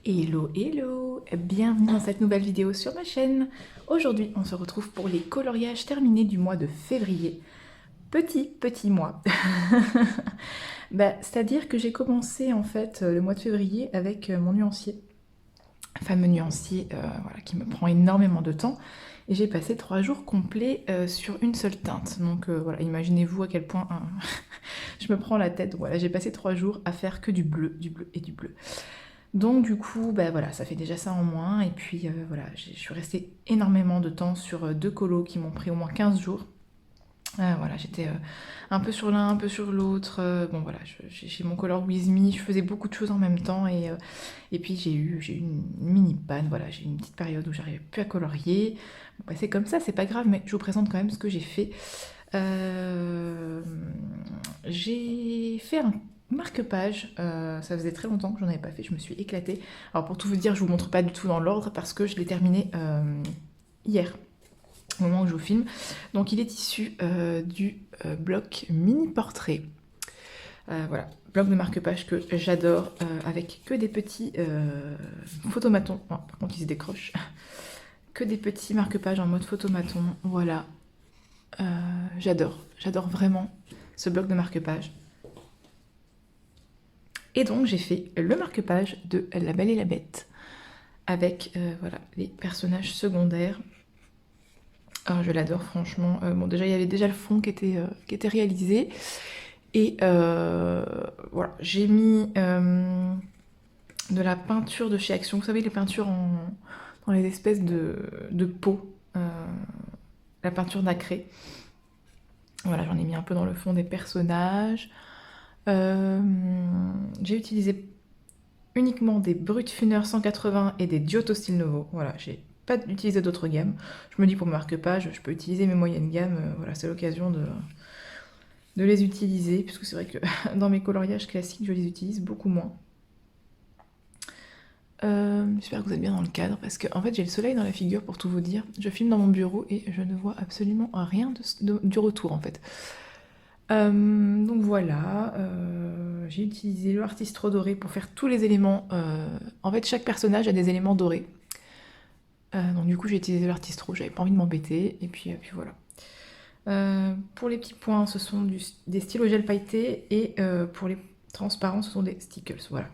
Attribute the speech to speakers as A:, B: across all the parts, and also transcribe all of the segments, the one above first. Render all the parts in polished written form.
A: Hello, hello! Bienvenue dans cette nouvelle vidéo sur ma chaîne. Aujourd'hui, on se retrouve pour les coloriages terminés du mois de février. Petit mois. C'est-à-dire que j'ai commencé en fait le mois de février avec mon nuancier. Fameux nuancier voilà, qui me prend énormément de temps. Et j'ai passé 3 jours complets sur une seule teinte. Donc voilà, imaginez-vous à quel point je me prends la tête. Donc, voilà, j'ai passé 3 jours à faire que du bleu et du bleu. Donc du coup, voilà, ça fait déjà ça en moins. Et puis voilà, je suis restée énormément de temps sur 2 colos qui m'ont pris au moins 15 jours. Voilà, j'étais un peu sur l'un, un peu sur l'autre. Bon voilà, j'ai mon Color With Me, je faisais beaucoup de choses en même temps. Et puis j'ai eu une mini panne, voilà, j'ai eu une petite période où j'arrivais plus à colorier. Bon, c'est comme ça, c'est pas grave, mais je vous présente quand même ce que j'ai fait. J'ai fait un marque-page, ça faisait très longtemps que j'en avais pas fait, je me suis éclatée. Alors pour tout vous dire, je vous montre pas du tout dans l'ordre parce que je l'ai terminé hier, au moment où je vous filme. Donc il est issu du bloc mini portrait. Voilà, bloc de marque-page que j'adore, avec que des petits photomatons. Oh, par contre ils se décrochent. Que des petits marque-pages en mode photomaton, voilà. J'adore vraiment ce bloc de marque-page. Et donc j'ai fait le marque-page de La Belle et la Bête avec voilà, les personnages secondaires. Alors, je l'adore franchement. Bon, déjà il y avait déjà le fond qui était réalisé. Et voilà, j'ai mis de la peinture de chez Action. Vous savez, les peintures dans les espèces de pots. La peinture nacrée. Voilà, j'en ai mis un peu dans le fond des personnages. J'ai utilisé uniquement des Brutfuner 180 et des Giotto Style Novo. Voilà, j'ai pas utilisé d'autres gammes. Je me dis pour marque-page, je peux utiliser mes moyennes gammes. Voilà, c'est l'occasion de les utiliser, puisque c'est vrai que dans mes coloriages classiques, je les utilise beaucoup moins. J'espère que vous êtes bien dans le cadre, parce que en fait j'ai le soleil dans la figure pour tout vous dire. Je filme dans mon bureau et je ne vois absolument rien du retour en fait. Donc voilà, j'ai utilisé le Artistro doré pour faire tous les éléments. En fait, chaque personnage a des éléments dorés. Donc du coup, j'ai utilisé l'Artistro, j'avais pas envie de m'embêter, et puis voilà. Pour les petits points, ce sont des stylos gel pailletés, et pour les transparents, ce sont des stickers. Voilà.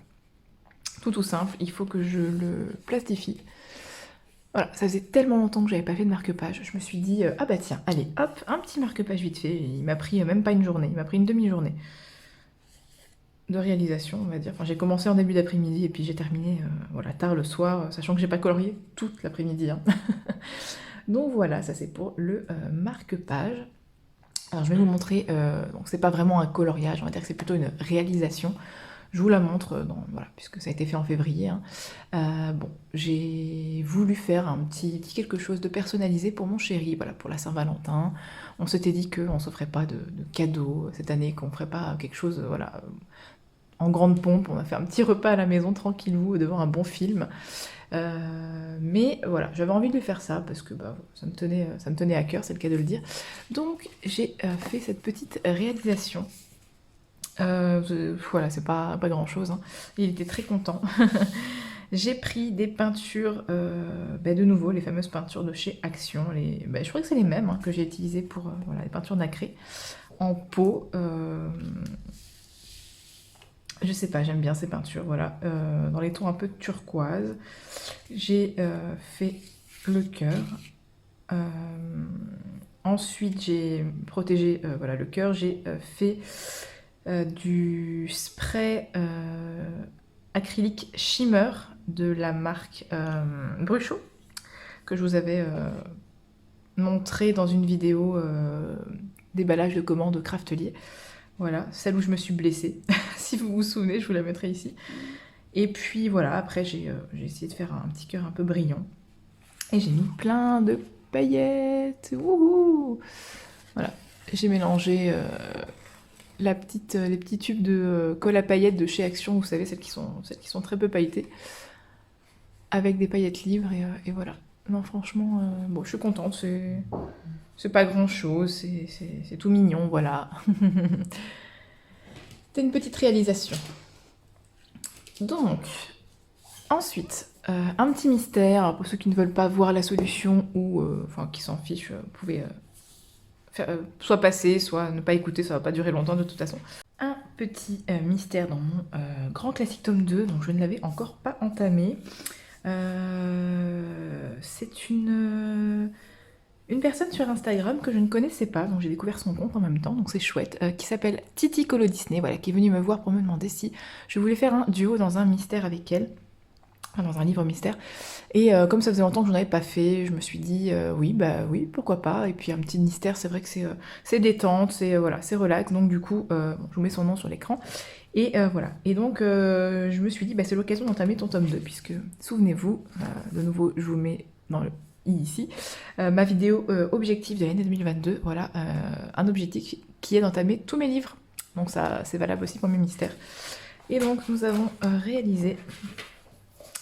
A: Tout simple, il faut que je le plastifie. Voilà, ça faisait tellement longtemps que j'avais pas fait de marque-page, je me suis dit, ah bah tiens, allez, hop, un petit marque-page vite fait. Il m'a pris même pas une journée, il m'a pris une demi-journée de réalisation, on va dire. Enfin, j'ai commencé en début d'après-midi et puis j'ai terminé voilà, tard le soir, sachant que j'ai pas colorié toute l'après-midi. Hein. Donc voilà, ça c'est pour le marque-page. Alors je vais vous montrer, donc c'est pas vraiment un coloriage, on va dire que c'est plutôt une réalisation. Je vous la montre, voilà, puisque ça a été fait en février. Hein. Bon, j'ai voulu faire un petit quelque chose de personnalisé pour mon chéri, voilà, pour la Saint-Valentin. On s'était dit qu'on ne s'offrait pas de cadeaux cette année, qu'on ne ferait pas quelque chose, voilà, en grande pompe. On a fait un petit repas à la maison, tranquillou, devant un bon film. Mais voilà, j'avais envie de lui faire ça, parce que ça me tenait à cœur, c'est le cas de le dire. Donc j'ai fait cette petite réalisation. Voilà, c'est pas grand chose. Hein. Il était très content. J'ai pris des peintures, de nouveau, les fameuses peintures de chez Action. Je crois que c'est les mêmes hein, que j'ai utilisées pour voilà, les peintures nacrées en pot. Je sais pas, j'aime bien ces peintures, voilà. Dans les tons un peu turquoise. J'ai fait le cœur. Ensuite, j'ai protégé voilà, le cœur. J'ai fait du spray acrylique shimmer de la marque Bruchot, que je vous avais montré dans une vidéo déballage de commandes Craftelier. Voilà, celle où je me suis blessée. Si vous vous souvenez, je vous la mettrai ici. Et puis voilà, après j'ai essayé de faire un petit cœur un peu brillant. Et j'ai mis plein de paillettes. Wouhou! Voilà, j'ai mélangé les petits tubes de colle à paillettes de chez Action, vous savez, celles qui sont très peu pailletées, avec des paillettes livres, et voilà. Non, franchement, bon, je suis contente, c'est pas grand chose, c'est tout mignon, voilà. C'est une petite réalisation. Donc, Ensuite, un petit mystère. Alors, pour ceux qui ne veulent pas voir la solution ou enfin qui s'en fichent, vous pouvez soit passer, soit ne pas écouter, ça va pas durer longtemps de toute façon. Un petit mystère dans mon grand classique tome 2, donc je ne l'avais encore pas entamé. C'est une personne sur Instagram que je ne connaissais pas, donc j'ai découvert son compte en même temps, donc c'est chouette, qui s'appelle Titi Colo Disney, voilà, qui est venue me voir pour me demander si je voulais faire un duo dans un mystère avec elle, enfin dans un livre mystère. Et comme ça faisait longtemps que je n'en avais pas fait, je me suis dit oui, bah oui, pourquoi pas. Et puis un petit mystère, c'est vrai que c'est détente, c'est voilà, c'est relax. Donc du coup, bon, je vous mets son nom sur l'écran. Et voilà. Et donc je me suis dit, bah, c'est l'occasion d'entamer ton tome 2, puisque souvenez-vous, de nouveau, je vous mets dans le i ici, ma vidéo objectif de l'année 2022. Voilà, un objectif qui est d'entamer tous mes livres. Donc ça, c'est valable aussi pour mes mystères. Et donc nous avons réalisé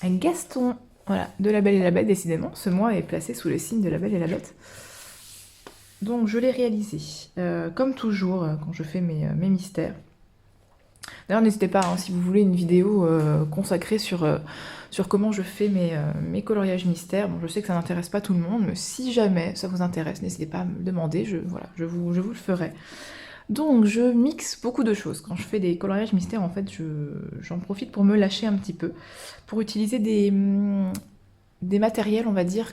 A: un Gaston, voilà, de La Belle et la Bête, décidément. Ce mois est placé sous le signe de La Belle et la Bête. Donc je l'ai réalisé, comme toujours, quand je fais mes mystères. D'ailleurs, n'hésitez pas, hein, si vous voulez une vidéo consacrée sur comment je fais mes coloriages mystères. Bon, je sais que ça n'intéresse pas tout le monde, mais si jamais ça vous intéresse, n'hésitez pas à me demander, voilà, je vous le ferai. Donc je mixe beaucoup de choses. Quand je fais des coloriages mystères, en fait, j'en profite pour me lâcher un petit peu, pour utiliser des matériels, on va dire,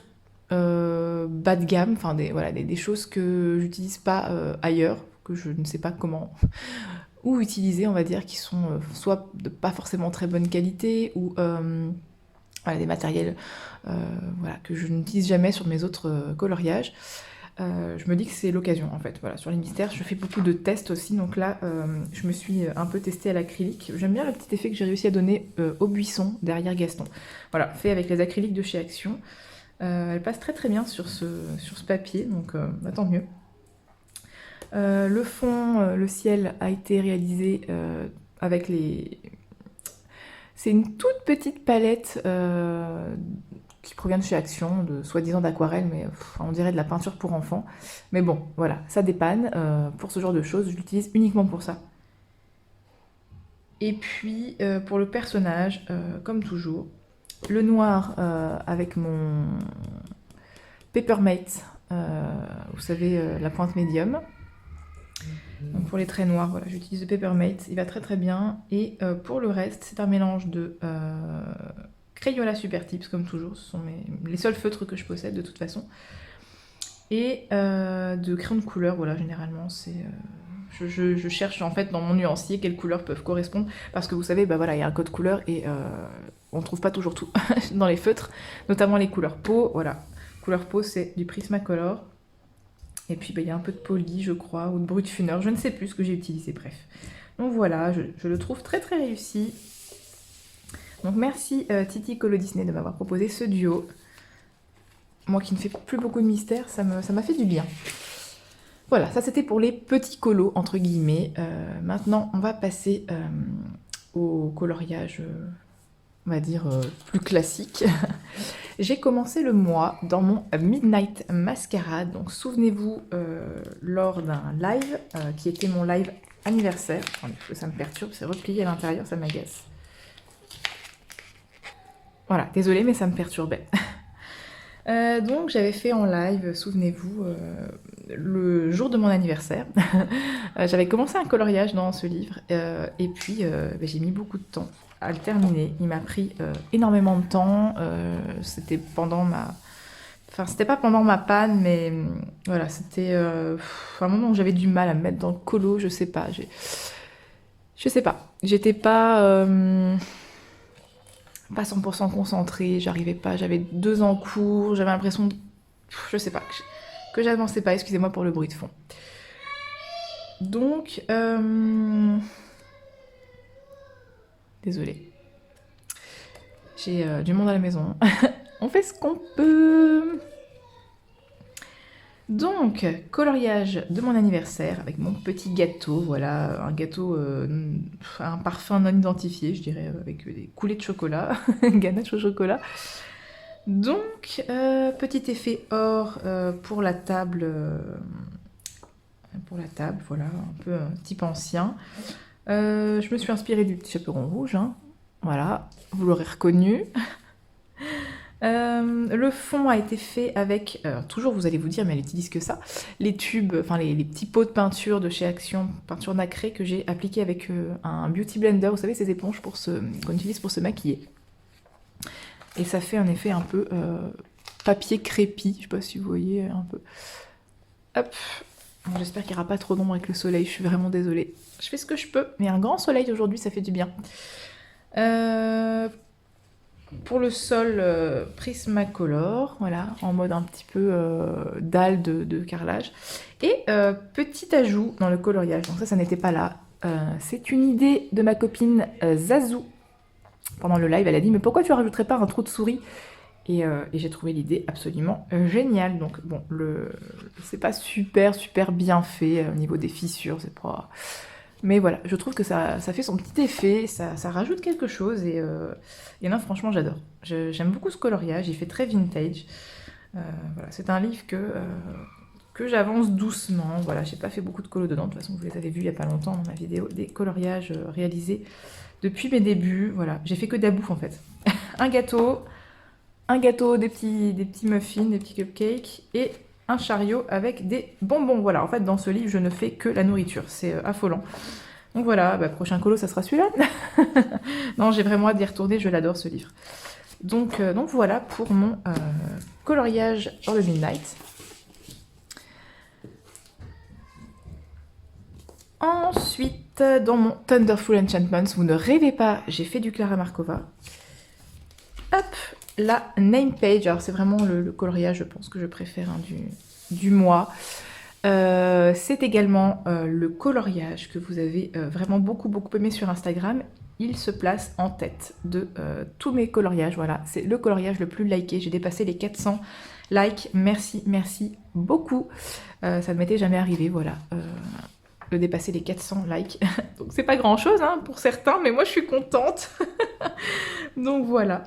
A: bas de gamme, enfin voilà, des choses que j'utilise pas ailleurs, que je ne sais pas comment ou utiliser, on va dire, qui sont soit de pas forcément très bonne qualité, ou voilà, des matériels voilà, que je n'utilise jamais sur mes autres coloriages. Je me dis que c'est l'occasion en fait. Voilà, sur les mystères, je fais beaucoup de tests aussi, donc là je me suis un peu testée à l'acrylique. J'aime bien le petit effet que j'ai réussi à donner au buisson derrière Gaston. Voilà, fait avec les acryliques de chez Action. Elle passe très très bien sur ce papier, donc bah, tant mieux. Le fond, le ciel a été réalisé avec les... C'est une toute petite palette qui provient de chez Action, de soi-disant d'aquarelle, mais on dirait de la peinture pour enfants. Mais bon, voilà, ça dépanne. Pour ce genre de choses, je l'utilise uniquement pour ça. Et puis, pour le personnage, comme toujours, le noir avec mon Papermate, vous savez, la pointe médium. Donc pour les traits noirs, voilà, j'utilise le Papermate, il va très très bien. Et pour le reste, c'est un mélange de Crayola Super Tips, comme toujours, ce sont les seuls feutres que je possède de toute façon. Et de crayons de couleur, voilà, généralement, c'est... Je cherche en fait dans mon nuancier quelles couleurs peuvent correspondre, parce que vous savez, bah voilà, il y a un code couleur et on trouve pas toujours tout dans les feutres, notamment les couleurs peau, voilà. Couleur peau, c'est du Prismacolor. Et puis bah, il y a un peu de poli, je crois, ou de brut funeur, je ne sais plus ce que j'ai utilisé, bref. Donc voilà, je le trouve très très réussi. Donc merci Titi Colo Disney de m'avoir proposé ce duo. Moi qui ne fais plus beaucoup de mystères, ça m'a fait du bien. Voilà, ça c'était pour les petits colos, entre guillemets. Maintenant, on va passer au coloriage, on va dire, plus classique. J'ai commencé le mois dans mon Midnight Masquerade. Donc souvenez-vous, lors d'un live, qui était mon live anniversaire. Attendez, ça me perturbe, c'est replié à l'intérieur, ça m'agace. Voilà, désolée, mais ça me perturbait. Donc j'avais fait en live, souvenez-vous, le jour de mon anniversaire. J'avais commencé un coloriage dans ce livre et puis j'ai mis beaucoup de temps à le terminer. Il m'a pris énormément de temps. C'était pendant ma... Enfin, c'était pas pendant ma panne, mais voilà, c'était un moment où j'avais du mal à me mettre dans le colo, je sais pas. Je sais pas. J'étais pas 100% concentrée, j'arrivais pas, j'avais 2 en cours, j'avais l'impression de... Je sais pas, que j'avançais pas, excusez-moi pour le bruit de fond. Donc, désolée. J'ai du monde à la maison. On fait ce qu'on peut. Donc, coloriage de mon anniversaire avec mon petit gâteau, voilà, un gâteau, un parfum non identifié, je dirais, avec des coulées de chocolat, ganache au chocolat. Donc, petit effet or pour la table, voilà, un peu type ancien. Je me suis inspirée du petit chaperon rouge, hein, Voilà, vous l'aurez reconnu. Le fond a été fait avec, toujours vous allez vous dire, mais elle utilise que ça, les tubes, enfin les petits pots de peinture de chez Action, peinture nacrée, que j'ai appliqué avec un beauty blender, vous savez, ces éponges qu'on utilise pour se maquiller. Et ça fait un effet un peu papier crépi, je sais pas si vous voyez un peu. Hop, bon, j'espère qu'il n'y aura pas trop d'ombre avec le soleil, je suis vraiment désolée. Je fais ce que je peux, mais un grand soleil aujourd'hui, ça fait du bien. Pour le sol, Prismacolor, voilà, en mode un petit peu dalle de carrelage. Et petit ajout dans le coloriage, donc ça n'était pas là. C'est une idée de ma copine Zazou. Pendant le live, elle a dit « Mais pourquoi tu rajouterais pas un trou de souris ?» Et j'ai trouvé l'idée absolument géniale. Donc bon, c'est pas super bien fait au niveau des fissures, c'est pas... Mais voilà, je trouve que ça fait son petit effet, ça rajoute quelque chose et là franchement j'adore. J'aime beaucoup ce coloriage, il fait très vintage. Voilà, c'est un livre que j'avance doucement. Voilà, j'ai pas fait beaucoup de colos dedans, de toute façon vous les avez vus il y a pas longtemps dans ma vidéo, des coloriages réalisés depuis mes débuts. Voilà, j'ai fait que d'abouf en fait. un gâteau, des petits muffins, des petits cupcakes et un chariot avec des bonbons. Voilà, en fait, dans ce livre, je ne fais que la nourriture. C'est affolant. Donc voilà, bah, prochain colo, ça sera celui-là. Non, j'ai vraiment hâte d'y retourner. Je l'adore, ce livre. Donc voilà pour mon coloriage dans le Midnight. Ensuite, dans mon Thunderful Enchantments, vous ne rêvez pas, j'ai fait du Clara Markova. Hop, la name page, alors c'est vraiment le coloriage, je pense que je préfère hein, du mois. C'est également le coloriage que vous avez vraiment beaucoup aimé sur Instagram. Il se place en tête de tous mes coloriages, voilà. C'est le coloriage le plus liké, j'ai dépassé les 400 likes, merci beaucoup. Ça ne m'était jamais arrivé, voilà. De dépasser les 400 likes. Donc c'est pas grand chose hein, pour certains, mais moi je suis contente. Donc voilà.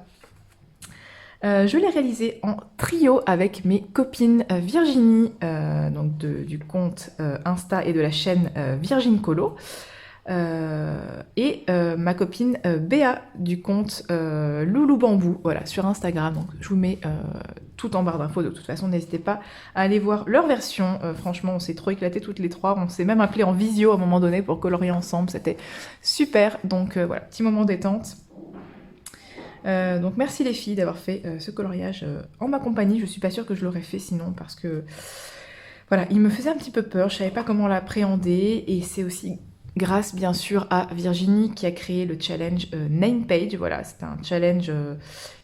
A: Je l'ai réalisé en trio avec mes copines Virginie, donc du compte Insta et de la chaîne Virgin Colo, et ma copine Béa du compte Loulou Bambou, voilà, sur Instagram. Donc je vous mets tout en barre d'infos. De toute façon, n'hésitez pas à aller voir leur version. Franchement, on s'est trop éclatés toutes les trois. On s'est même appelé en visio à un moment donné pour colorier ensemble. C'était super. Donc voilà, petit moment détente. Donc merci les filles d'avoir fait ce coloriage en ma compagnie. Je suis pas sûre que je l'aurais fait sinon parce que voilà, il me faisait un petit peu peur, je savais pas comment l'appréhender et c'est aussi grâce bien sûr à Virginie qui a créé le challenge Name Page. Voilà, c'est un challenge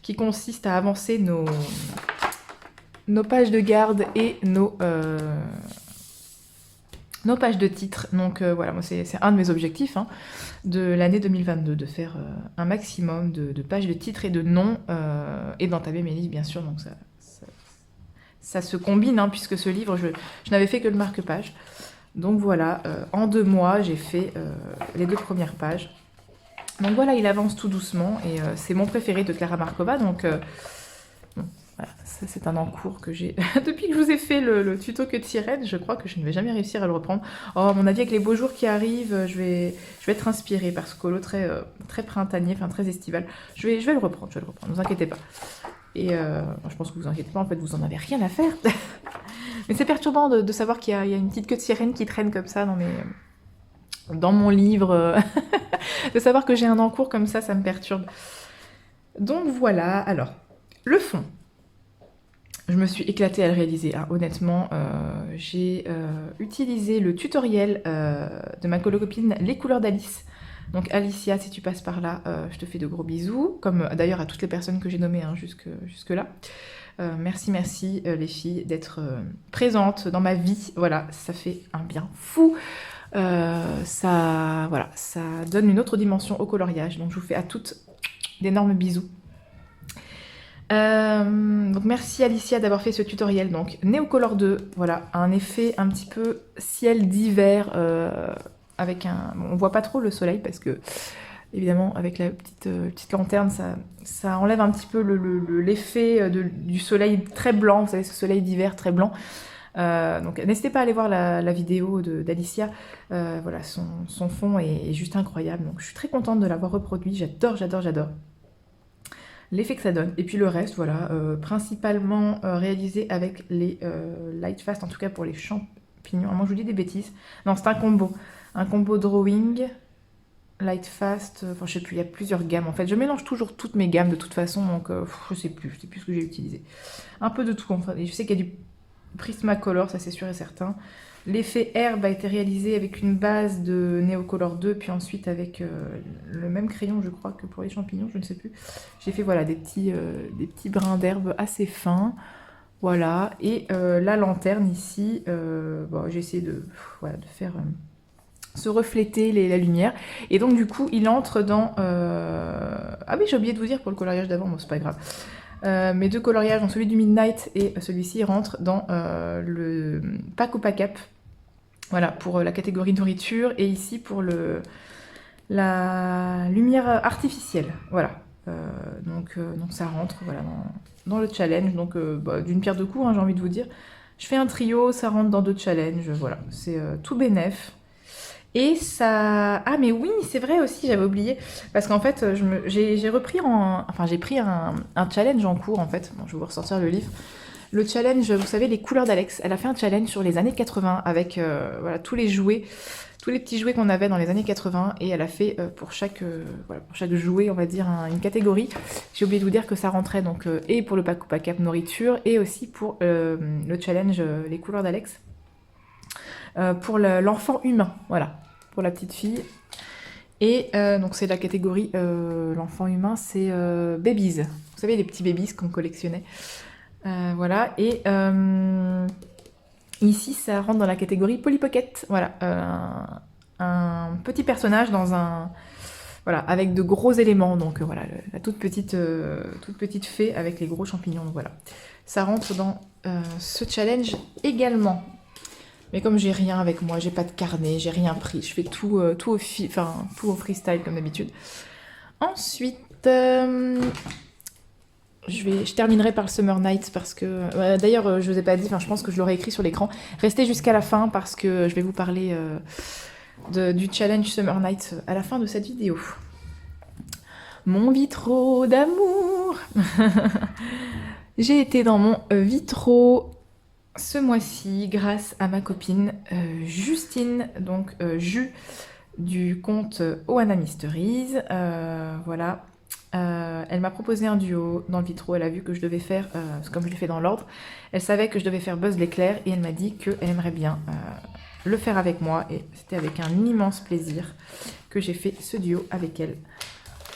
A: qui consiste à avancer nos pages de garde et nos pages de titres. Donc voilà, moi c'est un de mes objectifs hein, de l'année 2022, de faire un maximum de pages de titres et de noms et d'entamer mes livres bien sûr. Donc ça se combine hein, puisque ce livre, je n'avais fait que le marque-page. Donc voilà, en 2 mois, j'ai fait les 2 premières pages. Donc voilà, il avance tout doucement et c'est mon préféré de Clara Markova. Donc bon, voilà, c'est un encours que j'ai. Depuis que je vous ai fait le tuto que de sirène, je crois que je ne vais jamais réussir à le reprendre. Oh, à mon avis, avec les beaux jours qui arrivent, je vais être inspirée par ce colo très printanier, enfin très estival. Je vais le reprendre, ne vous inquiétez pas. Et je pense que vous inquiétez pas, en fait, vous en avez rien à faire. Mais c'est perturbant de savoir qu'il y a une petite queue de sirène qui traîne comme ça dans mon livre. De savoir que j'ai un encours comme ça me perturbe. Donc voilà, alors, le fond. Je me suis éclatée à le réaliser, hein. Honnêtement, j'ai utilisé le tutoriel de ma copine Les couleurs d'Alice. Donc Alicia, si tu passes par là, je te fais de gros bisous, comme d'ailleurs à toutes les personnes que j'ai nommées hein, jusque là. Merci les filles d'être présentes dans ma vie. Voilà, ça fait un bien fou. Ça donne une autre dimension au coloriage. Donc je vous fais à toutes d'énormes bisous. Donc merci Alicia d'avoir fait ce tutoriel. Donc Neocolor 2, voilà, un effet un petit peu ciel d'hiver avec on voit pas trop le soleil parce que évidemment avec la petite lanterne ça enlève un petit peu l'effet du soleil très blanc, vous savez ce soleil d'hiver très blanc. Donc n'hésitez pas à aller voir la vidéo d'Alicia. Voilà, son fond est juste incroyable. Donc je suis très contente de l'avoir reproduit. J'adore, j'adore, j'adore l'effet que ça donne. Et puis le reste, voilà, principalement réalisé avec les Lightfast, en tout cas pour les champignons. Moi je vous dis des bêtises. Non, c'est un combo. Un combo drawing, Lightfast, enfin je sais plus, il y a plusieurs gammes en fait. Je mélange toujours toutes mes gammes de toute façon, donc je sais plus ce que j'ai utilisé. Un peu de tout en fait. Et je sais qu'il y a du Prismacolor, ça c'est sûr et certain. L'effet herbe a été réalisé avec une base de Neocolor 2, puis ensuite avec le même crayon, je crois, que pour les champignons, je ne sais plus. J'ai fait voilà, des petits brins d'herbe assez fins. Voilà, et la lanterne ici, bon, j'ai essayé voilà, de faire se refléter la lumière. Et donc du coup, il entre dans... Ah oui, j'ai oublié de vous dire pour le coloriage d'avant, bon c'est pas grave. Mes deux coloriages, donc celui du Midnight et celui-ci, rentrent dans le Pack ou Pack Up. Voilà, pour la catégorie nourriture, et ici pour la lumière artificielle. Voilà. Donc ça rentre voilà, dans le challenge. Donc bah, d'une pierre deux coups, hein, j'ai envie de vous dire. Je fais un trio, ça rentre dans deux challenges. Voilà, c'est tout bénef. Et ça... Ah mais oui, c'est vrai aussi, j'avais oublié. Parce qu'en fait, j'ai repris Enfin, j'ai pris un challenge en cours, en fait. Bon, je vais vous ressortir le livre. Le challenge, vous savez, les couleurs d'Alex. Elle a fait un challenge sur les années 80 avec voilà, tous les jouets, tous les petits jouets qu'on avait dans les années 80. Et elle a fait pour chaque jouet, on va dire, une catégorie. J'ai oublié de vous dire que ça rentrait donc et pour le pack ou pack up nourriture et aussi pour le challenge les couleurs d'Alex. Pour l'enfant humain, voilà, pour la petite fille. Et donc c'est la catégorie l'enfant humain, c'est babies. Vous savez, les petits babies qu'on collectionnait. Voilà, et ici ça rentre dans la catégorie Polly Pocket. Voilà, un petit personnage dans un... Voilà, avec de gros éléments, donc voilà, la toute petite fée avec les gros champignons, donc voilà. Ça rentre dans ce challenge également. Mais comme j'ai rien avec moi, j'ai pas de carnet, j'ai rien pris, je fais tout au freestyle comme d'habitude. Ensuite, je terminerai par le Summer Nights parce que... D'ailleurs, je vous ai pas dit, je pense que je l'aurai écrit sur l'écran. Restez jusqu'à la fin parce que je vais vous parler du challenge Summer Nights à la fin de cette vidéo. Mon vitraux d'amour. J'ai été dans mon vitraux ce mois-ci grâce à ma copine Justine, donc Jus du compte Oana Mysteries. Voilà. Elle m'a proposé un duo dans le vitraux. Elle a vu que je devais faire, comme je l'ai fait dans l'ordre, elle savait que je devais faire Buzz l'éclair et elle m'a dit qu'elle aimerait bien le faire avec moi. Et c'était avec un immense plaisir que j'ai fait ce duo avec elle.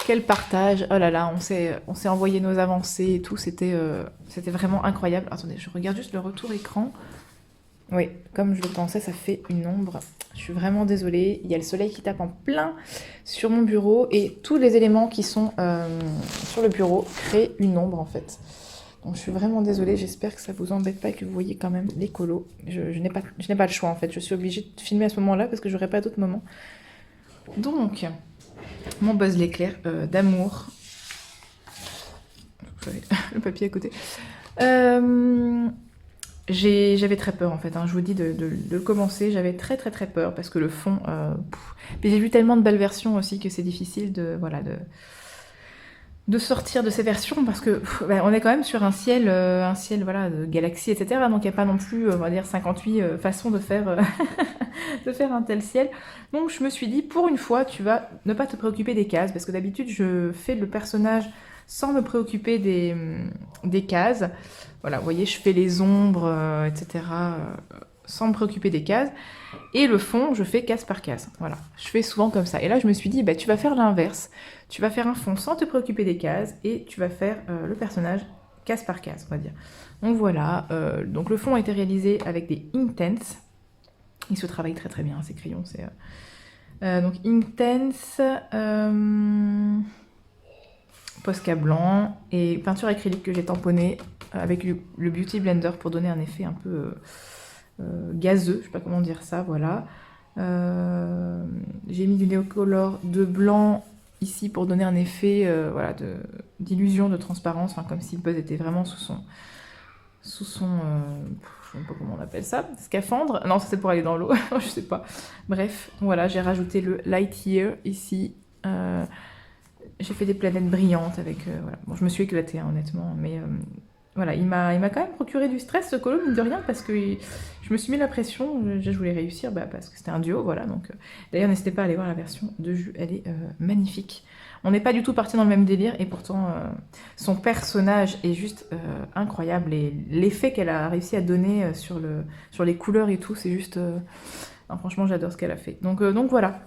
A: Quel partage! Oh là là, on s'est envoyé nos avancées et tout, c'était vraiment incroyable. Attendez, je regarde juste le retour écran. Oui, comme je le pensais, ça fait une ombre. Je suis vraiment désolée. Il y a le soleil qui tape en plein sur mon bureau et tous les éléments qui sont sur le bureau créent une ombre en fait. Donc je suis vraiment désolée, j'espère que ça vous embête pas et que vous voyez quand même les colos. Je n'ai pas le choix en fait, je suis obligée de filmer à ce moment-là parce que j'aurai pas d'autres moments. Donc, mon Buzz l'éclair d'amour. Vous savez, le papier à côté. J'avais très peur en fait, hein. Je vous dis de le commencer, j'avais très peur parce que le fond... Puis j'ai vu tellement de belles versions aussi que c'est difficile de sortir de ces versions parce que on est quand même sur un ciel voilà, de galaxie, etc. Donc il n'y a pas non plus, on va dire, 58 façons de faire, de faire un tel ciel. Donc je me suis dit, pour une fois, tu vas ne pas te préoccuper des cases parce que d'habitude, je fais le personnage sans me préoccuper des cases. Voilà, vous voyez, je fais les ombres, etc. Sans me préoccuper des cases. Et le fond, je fais case par case. Voilà, je fais souvent comme ça. Et là, je me suis dit, bah, tu vas faire l'inverse. Tu vas faire un fond sans te préoccuper des cases et tu vas faire le personnage case par case, on va dire. Donc voilà, donc le fond a été réalisé avec des Inktense. Il se travaille très bien, ces crayons. C'est donc Inktense, Posca blanc et peinture acrylique que j'ai tamponnée avec le Beauty Blender pour donner un effet un peu... gazeux, je sais pas comment dire ça, voilà. J'ai mis du Neocolor de blanc ici pour donner un effet voilà, d'illusion de transparence, enfin, comme si le buzz était vraiment sous son je sais pas comment on appelle ça, scaphandre. Non, ça c'est pour aller dans l'eau, je sais pas. Bref, voilà, j'ai rajouté le Lightyear ici. J'ai fait des planètes brillantes avec... voilà. Bon, je me suis éclatée, hein, honnêtement, mais voilà, il m'a quand même procuré du stress, ce colo, mine de rien, parce que je me suis mis la pression, je voulais réussir, parce que c'était un duo, voilà. Donc, d'ailleurs, n'hésitez pas à aller voir la version de Jus, elle est magnifique. On n'est pas du tout parti dans le même délire, et pourtant, son personnage est juste incroyable, et l'effet qu'elle a réussi à donner sur les couleurs et tout, c'est juste... non, franchement, j'adore ce qu'elle a fait. Donc voilà.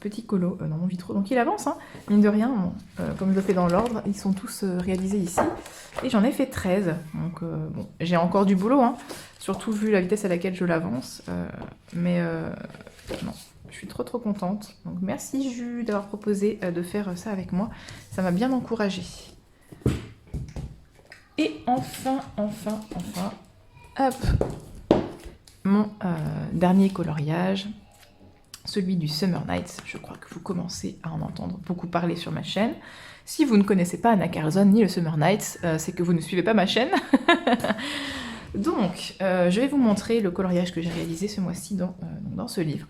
A: Petit colo, dans mon vitraux. Donc il avance, hein, mine de rien, bon, comme je le fais dans l'ordre, ils sont tous réalisés ici. Et j'en ai fait 13, donc bon, j'ai encore du boulot, hein, surtout vu la vitesse à laquelle je l'avance. Mais non, je suis trop contente. Donc merci Jus d'avoir proposé de faire ça avec moi, ça m'a bien encouragée. Et enfin, hop, mon dernier coloriage. Celui du Summer Nights, je crois que vous commencez à en entendre beaucoup parler sur ma chaîne. Si vous ne connaissez pas Anna Carlson ni le Summer Nights, c'est que vous ne suivez pas ma chaîne. Donc, je vais vous montrer le coloriage que j'ai réalisé ce mois-ci dans ce livre.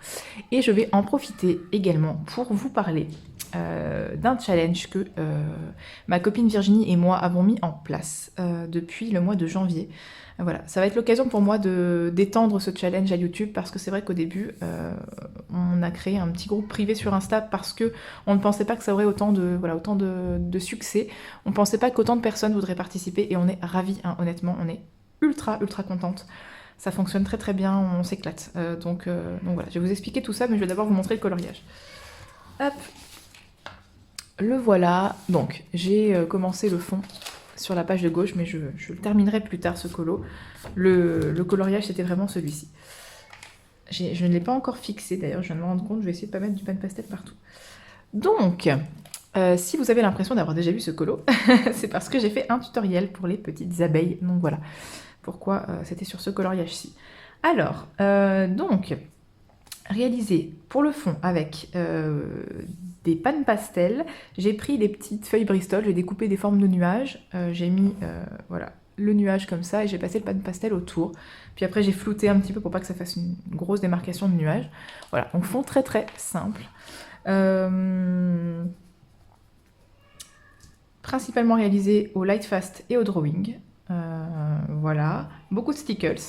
A: Et je vais en profiter également pour vous parler d'un challenge que ma copine Virginie et moi avons mis en place depuis le mois de janvier. Voilà, ça va être l'occasion pour moi d'étendre ce challenge à YouTube parce que c'est vrai qu'au début, on a créé un petit groupe privé sur Insta parce que on ne pensait pas que ça aurait autant de succès. On ne pensait pas qu'autant de personnes voudraient participer et on est ravis, hein, honnêtement, on est ultra contente. Ça fonctionne très bien, on s'éclate. Donc voilà, je vais vous expliquer tout ça, mais je vais d'abord vous montrer le coloriage. Hop, le voilà. Donc j'ai commencé le fond sur la page de gauche, mais je le terminerai plus tard, ce colo. Le coloriage, c'était vraiment celui-ci. Je ne l'ai pas encore fixé, d'ailleurs, je viens de me rendre compte, je vais essayer de ne pas mettre du pan pastel partout. Donc, si vous avez l'impression d'avoir déjà vu ce colo, c'est parce que j'ai fait un tutoriel pour les petites abeilles, donc voilà pourquoi c'était sur ce coloriage-ci. Alors, donc, réalisé pour le fond avec des pannes pastel, j'ai pris des petites feuilles Bristol, j'ai découpé des formes de nuages, j'ai mis voilà, le nuage comme ça et j'ai passé le pan pastel autour. Puis après j'ai flouté un petit peu pour pas que ça fasse une grosse démarcation de nuage. Voilà, donc fond très simple. Principalement réalisé au Lightfast et au Drawing. Voilà, beaucoup de stickers.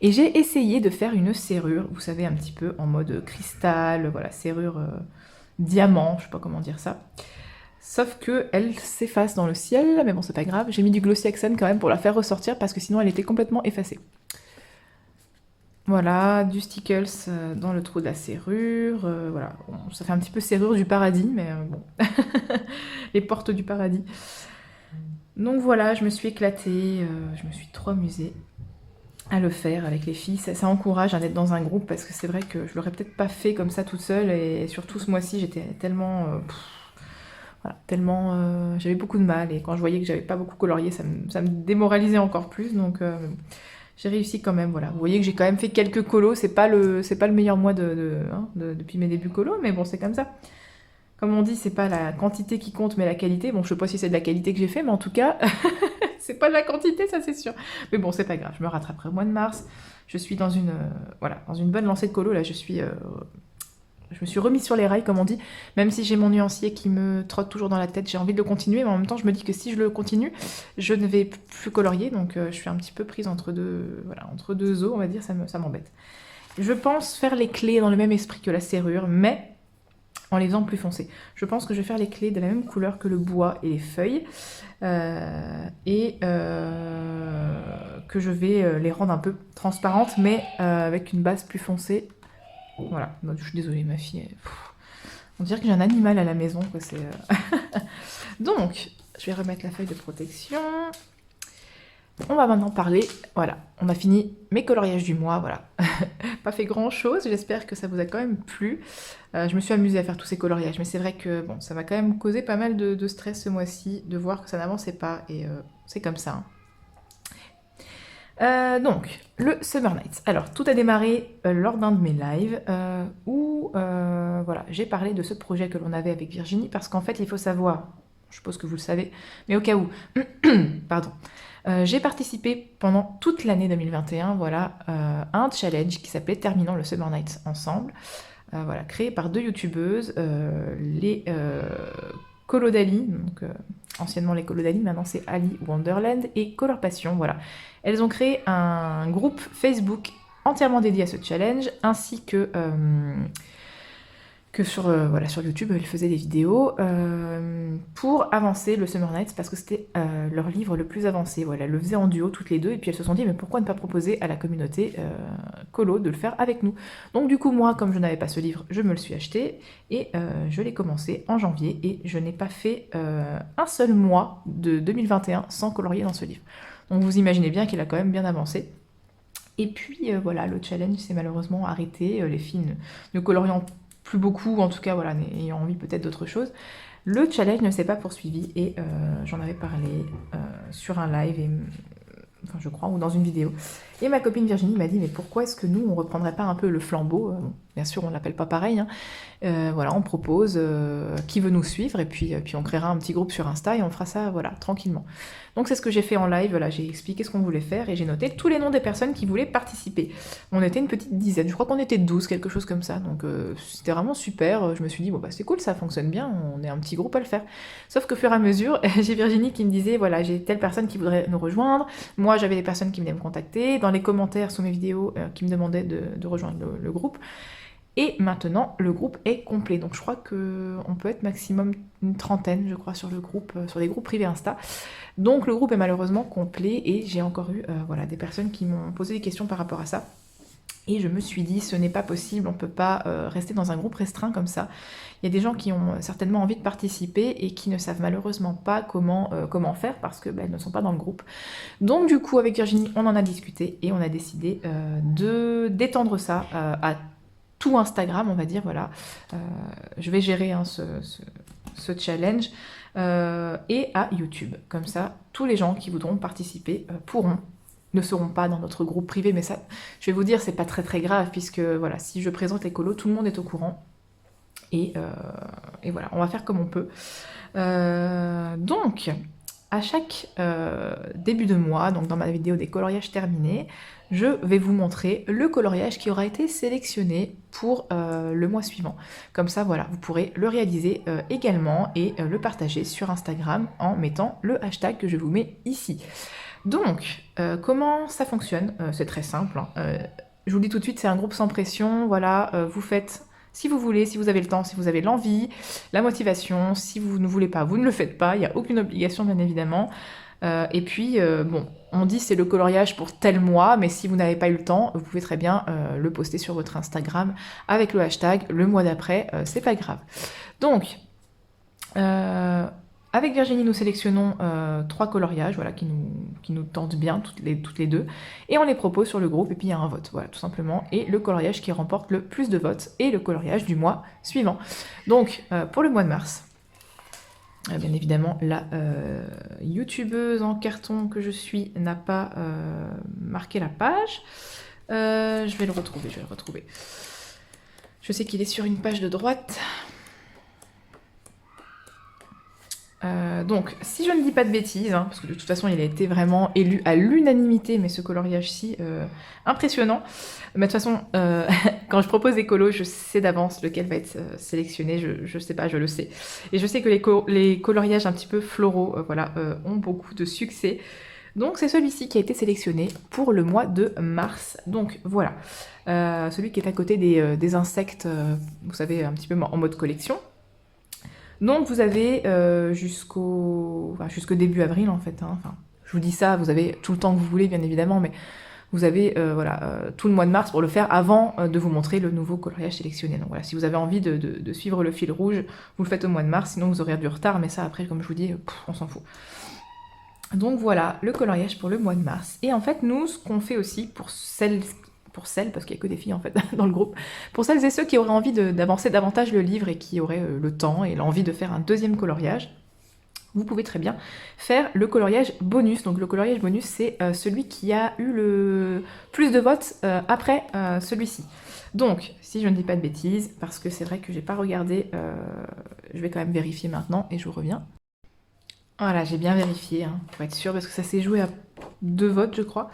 A: Et j'ai essayé de faire une serrure, vous savez, un petit peu en mode cristal, voilà, serrure diamant, je sais pas comment dire ça. Sauf que elle s'efface dans le ciel, mais bon, c'est pas grave. J'ai mis du Glossy Accent quand même pour la faire ressortir parce que sinon elle était complètement effacée. Voilà, du stickers dans le trou de la serrure, voilà. Bon, ça fait un petit peu serrure du paradis, mais bon. Les portes du paradis. Donc voilà, je me suis éclatée, je me suis trop amusée à le faire avec les filles. Ça encourage à être dans un groupe parce que c'est vrai que je l'aurais peut-être pas fait comme ça toute seule et surtout ce mois-ci j'étais tellement... voilà, tellement... j'avais beaucoup de mal et quand je voyais que j'avais pas beaucoup colorié ça me démoralisait encore plus donc j'ai réussi quand même, voilà. Vous voyez que j'ai quand même fait quelques colos, c'est pas le meilleur mois depuis mes débuts colos mais bon c'est comme ça. Comme on dit, c'est pas la quantité qui compte, mais la qualité. Bon, je sais pas si c'est de la qualité que j'ai fait, mais en tout cas, c'est pas de la quantité, ça c'est sûr. Mais bon, c'est pas grave, je me rattraperai au mois de mars. Je suis dans une bonne lancée de colo, là, je me suis remise sur les rails, comme on dit, même si j'ai mon nuancier qui me trotte toujours dans la tête, j'ai envie de le continuer, mais en même temps, je me dis que si je le continue, je ne vais plus colorier, donc je suis un petit peu prise entre deux eaux, on va dire, ça m'embête. Je pense faire les clés dans le même esprit que la serrure, mais en les faisant plus foncés. Je pense que je vais faire les clés de la même couleur que le bois et les feuilles, et que je vais les rendre un peu transparentes, mais avec une base plus foncée. Voilà, je suis désolée, ma fille, on dirait que j'ai un animal à la maison, quoi. Donc, je vais remettre la feuille de protection. On va maintenant parler, voilà, on a fini mes coloriages du mois, voilà. Pas fait grand chose, j'espère que ça vous a quand même plu. Je me suis amusée à faire tous ces coloriages, mais c'est vrai que bon, ça m'a quand même causé pas mal de stress ce mois-ci, de voir que ça n'avançait pas, et c'est comme ça. Donc, le Summer Nights. Alors, tout a démarré lors d'un de mes lives, où voilà, j'ai parlé de ce projet que l'on avait avec Virginie, parce qu'en fait, il faut savoir je suppose que vous le savez, mais au cas où, pardon. J'ai participé pendant toute l'année 2021, voilà, à un challenge qui s'appelait Terminons le Summer Nights ensemble, voilà, créé par deux youtubeuses, les Colodali, donc anciennement les Colodali, maintenant c'est Ali Wonderland et Color Passion, voilà. Elles ont créé un groupe Facebook entièrement dédié à ce challenge, ainsi que sur, voilà, sur YouTube, elles faisaient des vidéos pour avancer le Summer Nights parce que c'était leur livre le plus avancé. Voilà, elles le faisaient en duo toutes les deux et puis elles se sont dit mais pourquoi ne pas proposer à la communauté colo de le faire avec nous. Donc du coup moi comme je n'avais pas ce livre, je me le suis acheté et je l'ai commencé en janvier et je n'ai pas fait un seul mois de 2021 sans colorier dans ce livre. Donc vous imaginez bien qu'il a quand même bien avancé. Et puis voilà, le challenge s'est malheureusement arrêté, les filles ne coloriant plus beaucoup, en tout cas, voilà, ayant envie peut-être d'autre chose. Le challenge ne s'est pas poursuivi et j'en avais parlé sur un live, enfin je crois, ou dans une vidéo. Et ma copine Virginie m'a dit, mais pourquoi est-ce que nous, on reprendrait pas un peu le flambeau? Bien sûr, on l'appelle pas pareil, hein. Voilà, on propose qui veut nous suivre et puis on créera un petit groupe sur Insta et on fera ça, voilà, tranquillement. Donc c'est ce que j'ai fait en live, voilà, j'ai expliqué ce qu'on voulait faire et j'ai noté tous les noms des personnes qui voulaient participer. On était une petite dizaine, je crois qu'on était 12, quelque chose comme ça, donc c'était vraiment super. Je me suis dit, bon bah c'est cool, ça fonctionne bien, on est un petit groupe à le faire. Sauf qu'au fur et à mesure, j'ai Virginie qui me disait, voilà, j'ai telle personne qui voudrait nous rejoindre, moi j'avais des personnes qui venaient me contacter, dans les commentaires sous mes vidéos qui me demandaient de rejoindre le groupe. Et maintenant, le groupe est complet. Donc je crois qu'on peut être maximum une trentaine, je crois, sur le groupe, sur les groupes privés Insta. Donc le groupe est malheureusement complet et j'ai encore eu voilà, des personnes qui m'ont posé des questions par rapport à ça. Et je me suis dit, ce n'est pas possible, on ne peut pas rester dans un groupe restreint comme ça. Il y a des gens qui ont certainement envie de participer et qui ne savent malheureusement pas comment faire parce que elles ne sont pas dans le groupe. Donc du coup, avec Virginie, on en a discuté et on a décidé d'étendre ça à tout Instagram, on va dire, voilà. Je vais gérer hein, ce challenge et à YouTube. Comme ça, tous les gens qui voudront participer ne seront pas dans notre groupe privé, mais ça, je vais vous dire, c'est pas très très grave, puisque voilà, si je présente les colos, tout le monde est au courant. Et voilà, on va faire comme on peut. Donc, à chaque début de mois, donc dans ma vidéo des coloriages terminés, je vais vous montrer le coloriage qui aura été sélectionné pour le mois suivant. Comme ça, voilà, vous pourrez le réaliser également et le partager sur Instagram en mettant le hashtag que je vous mets ici. Donc, comment ça fonctionne? C'est très simple, hein. Je vous le dis tout de suite, c'est un groupe sans pression. Voilà, vous faites si vous voulez, si vous avez le temps, si vous avez l'envie, la motivation. Si vous ne voulez pas, vous ne le faites pas. Il n'y a aucune obligation, bien évidemment. Et puis, bon, on dit c'est le coloriage pour tel mois, mais si vous n'avez pas eu le temps, vous pouvez très bien le poster sur votre Instagram avec le hashtag le mois d'après, c'est pas grave. Donc, avec Virginie, nous sélectionnons 3 coloriages voilà, qui nous tentent bien, toutes les deux, et on les propose sur le groupe, et puis il y a un vote, voilà, tout simplement, et le coloriage qui remporte le plus de votes est le coloriage du mois suivant. Donc, pour le mois de mars, bien évidemment, la youtubeuse en carton que je suis n'a pas marqué la page. Je vais le retrouver, Je sais qu'il est sur une page de droite. Donc, si je ne dis pas de bêtises, hein, parce que de toute façon il a été vraiment élu à l'unanimité, mais ce coloriage-ci, impressionnant. Mais de toute façon, quand je propose des colos, je sais d'avance lequel va être sélectionné, je sais pas, je le sais. Et je sais que les coloriages un petit peu floraux, voilà, ont beaucoup de succès. Donc c'est celui-ci qui a été sélectionné pour le mois de mars. Donc voilà, celui qui est à côté des insectes, vous savez, un petit peu en mode collection. Donc vous avez jusqu'au début avril en fait, hein. Enfin, je vous dis ça, vous avez tout le temps que vous voulez bien évidemment, mais vous avez tout le mois de mars pour le faire avant de vous montrer le nouveau coloriage sélectionné. Donc voilà, si vous avez envie de suivre le fil rouge, vous le faites au mois de mars, sinon vous aurez du retard, mais ça après comme je vous dis, on s'en fout. Donc voilà, le coloriage pour le mois de mars. Et en fait nous, ce qu'on fait aussi pour celles, parce qu'il n'y a que des filles en fait dans le groupe, pour celles et ceux qui auraient envie d'avancer davantage le livre et qui auraient le temps et l'envie de faire un deuxième coloriage, vous pouvez très bien faire le coloriage bonus. Donc le coloriage bonus, c'est celui qui a eu le plus de votes après celui-ci. Donc, si je ne dis pas de bêtises, parce que c'est vrai que j'ai pas regardé, je vais quand même vérifier maintenant et je vous reviens. Voilà, j'ai bien vérifié, hein, pour être sûre, parce que ça s'est joué à 2 votes, je crois.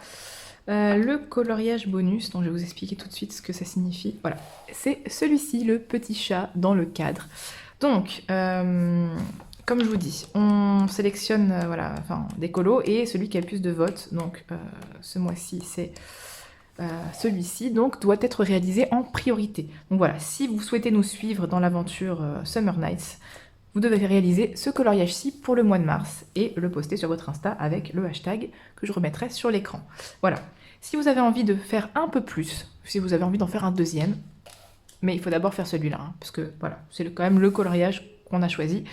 A: Le coloriage bonus, dont je vais vous expliquer tout de suite ce que ça signifie. Voilà, c'est celui-ci, le petit chat dans le cadre. Donc, comme je vous dis, on sélectionne voilà, enfin, des colos et celui qui a le plus de votes, donc ce mois-ci c'est celui-ci, donc doit être réalisé en priorité. Donc voilà, si vous souhaitez nous suivre dans l'aventure Summer Nights, vous devez réaliser ce coloriage-ci pour le mois de mars et le poster sur votre Insta avec le hashtag que je remettrai sur l'écran. Voilà. Si vous avez envie de faire un peu plus, si vous avez envie d'en faire un deuxième, mais il faut d'abord faire celui-là, hein, parce que voilà, c'est quand même le coloriage qu'on a choisi.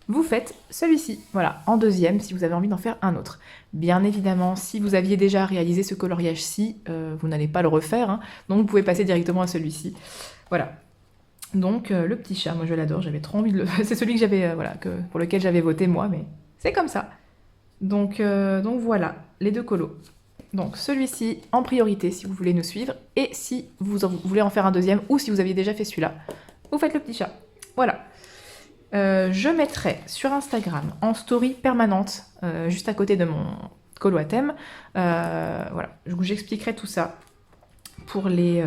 A: Vous faites celui-ci, voilà, en deuxième, si vous avez envie d'en faire un autre. Bien évidemment, si vous aviez déjà réalisé ce coloriage-ci, vous n'allez pas le refaire, hein, donc vous pouvez passer directement à celui-ci. Voilà. Donc le petit chat, moi je l'adore, j'avais trop envie de le... C'est celui que j'avais, voilà, pour lequel j'avais voté moi, mais c'est comme ça. Donc voilà, les 2 colos. Donc celui-ci en priorité si vous voulez nous suivre, et si vous voulez en faire un deuxième, ou si vous aviez déjà fait celui-là, vous faites le petit chat. Voilà. Je mettrai sur Instagram en story permanente, juste à côté de mon colo à thème, voilà, j'expliquerai tout ça pour les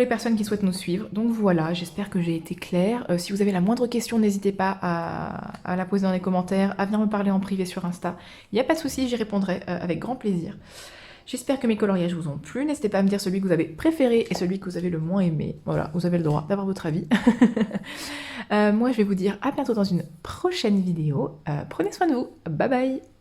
A: personnes qui souhaitent nous suivre. Donc voilà, j'espère que j'ai été claire. Si vous avez la moindre question, n'hésitez pas à la poser dans les commentaires, à venir me parler en privé sur Insta. Il n'y a pas de souci, j'y répondrai avec grand plaisir. J'espère que mes coloriages vous ont plu. N'hésitez pas à me dire celui que vous avez préféré et celui que vous avez le moins aimé. Voilà, vous avez le droit d'avoir votre avis. Moi, je vais vous dire à bientôt dans une prochaine vidéo. Prenez soin de vous. Bye bye.